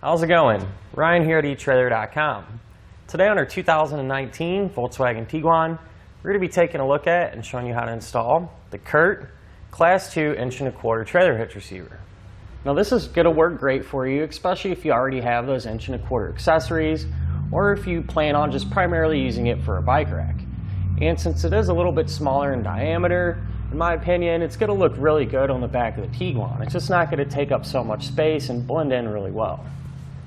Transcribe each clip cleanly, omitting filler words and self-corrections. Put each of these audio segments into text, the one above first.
How's it going? Ryan here at eTrailer.com. Today on our 2019 Volkswagen Tiguan, we're going to be taking a look at and showing you how to install the CURT Class 2 1.25" trailer hitch receiver. Now this is going to work great for you, especially if you already have those 1.25" accessories, or if you plan on just primarily using it for a bike rack. And since it is a little bit smaller in diameter, in my opinion, it's going to look really good on the back of the Tiguan. It's just not going to take up so much space and blend in really well.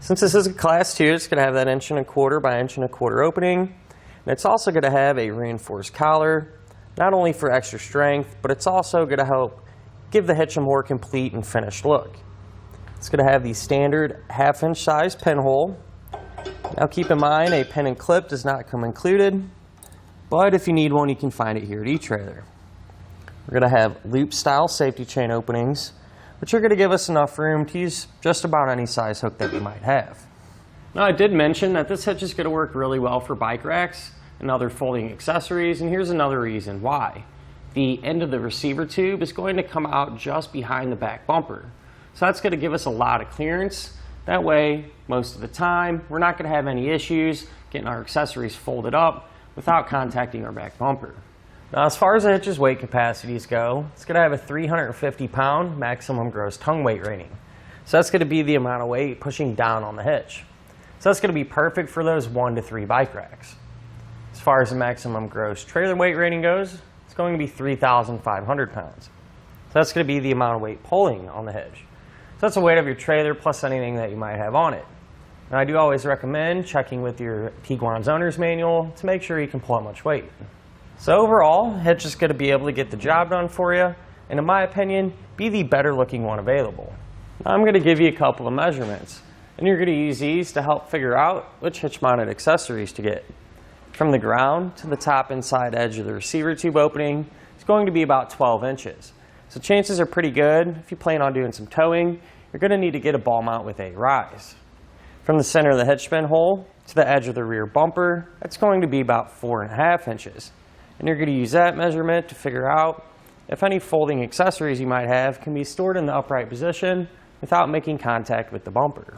Since this is a Class 2, it's going to have that 1.25" by 1.25" opening. And it's also going to have a reinforced collar, not only for extra strength, but it's also going to help give the hitch a more complete and finished look. It's going to have the standard 1/2" size pinhole. Now keep in mind, a pin and clip does not come included, but if you need one, you can find it here at eTrailer. We're going to have loop-style safety chain openings, which are going to give us enough room to use just about any size hook that you might have. Now, I did mention that this hitch is going to work really well for bike racks and other folding accessories, and here's another reason why. The end of the receiver tube is going to come out just behind the back bumper. So that's going to give us a lot of clearance. That way, most of the time, we're not going to have any issues getting our accessories folded up without contacting our back bumper. Now, as far as the hitch's weight capacities go, it's going to have a 350-pound maximum gross tongue weight rating. So that's going to be the amount of weight pushing down on the hitch. So that's going to be perfect for those 1 to 3 bike racks. As far as the maximum gross trailer weight rating goes, it's going to be 3,500 pounds. So that's going to be the amount of weight pulling on the hitch. So that's the weight of your trailer plus anything that you might have on it. And I do always recommend checking with your Tiguan's owner's manual to make sure you can pull out much weight. So overall, hitch is going to be able to get the job done for you, and in my opinion, be the better looking one available. Now I'm going to give you a couple of measurements, and you're going to use these to help figure out which hitch mounted accessories to get. From the ground to the top inside edge of the receiver tube opening, it's going to be about 12 inches. So chances are pretty good, if you plan on doing some towing, you're going to need to get a ball mount with a rise. From the center of the hitch pin hole to the edge of the rear bumper, that's going to be about 4.5 inches. And you're going to use that measurement to figure out if any folding accessories you might have can be stored in the upright position without making contact with the bumper.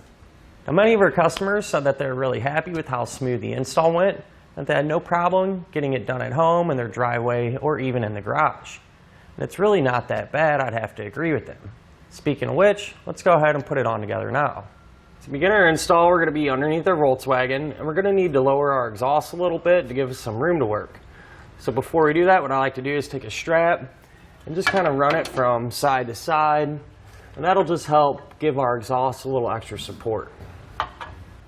Now, many of our customers said that they're really happy with how smooth the install went, that they had no problem getting it done at home, in their driveway, or even in the garage. And it's really not that bad, I'd have to agree with them. Speaking of which, let's go ahead and put it on together now. To begin our install, we're going to be underneath our Volkswagen, and we're going to need to lower our exhaust a little bit to give us some room to work. So before we do that, what I like to do is take a strap and just kind of run it from side to side, and that'll just help give our exhaust a little extra support.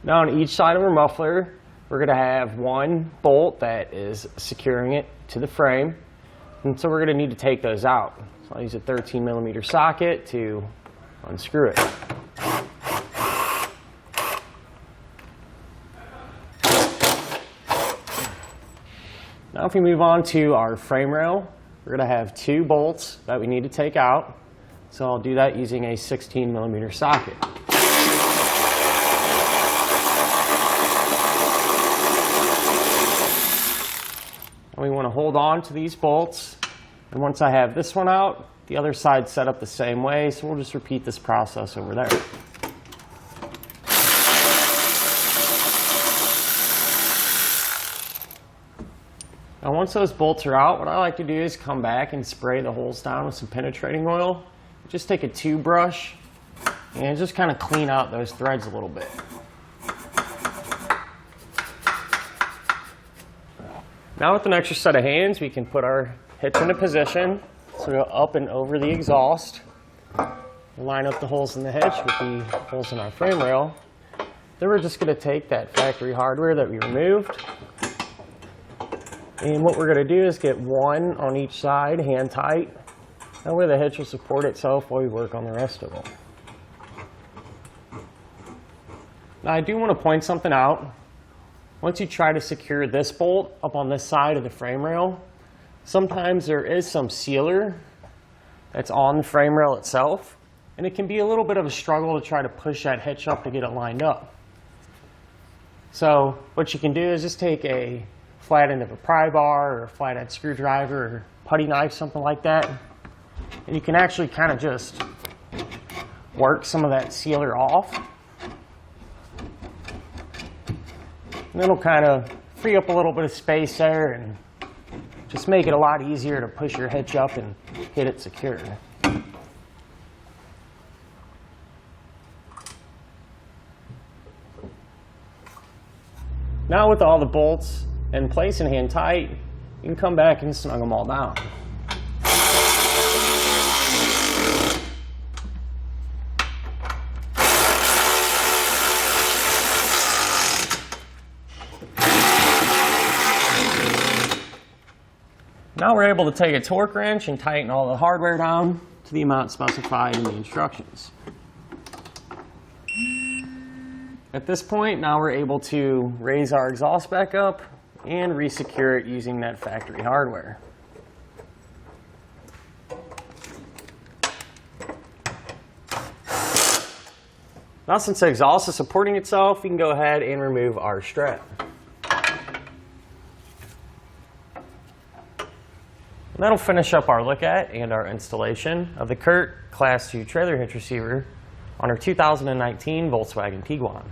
Now on each side of our muffler, we're going to have one bolt that is securing it to the frame, and so we're going to need to take those out. So I'll use a 13mm socket to unscrew it. Now if we move on to our frame rail, we're going to have 2 bolts that we need to take out. So I'll do that using a 16mm socket. And we want to hold on to these bolts. And once I have this one out, the other side's set up the same way, so we'll just repeat this process over there. Now once those bolts are out, what I like to do is come back and spray the holes down with some penetrating oil. Just take a tube brush and just kind of clean out those threads a little bit. Now with an extra set of hands, we can put our hitch into position. So we go up and over the exhaust, line up the holes in the hitch with the holes in our frame rail. Then we're just going to take that factory hardware that we removed, and what we're going to do is get one on each side, hand tight. That way the hitch will support itself while we work on the rest of them. Now I do want to point something out. Once you try to secure this bolt up on this side of the frame rail, sometimes there is some sealer that's on the frame rail itself, and it can be a little bit of a struggle to try to push that hitch up to get it lined up. So what you can do is just take a flat end of a pry bar or a flathead screwdriver or putty knife, something like that, and you can actually kind of just work some of that sealer off. And it'll kind of free up a little bit of space there and just make it a lot easier to push your hitch up and get it secured. Now with all the bolts in place and hand tight, you can come back and snug them all down. Now we're able to take a torque wrench and tighten all the hardware down to the amount specified in the instructions. At this point, now we're able to raise our exhaust back up and re-secure it using that factory hardware. Now since the exhaust is supporting itself, you can go ahead and remove our strap. And that'll finish up our look at and our installation of the CURT Class 2 trailer hitch receiver on our 2019 Volkswagen Tiguan.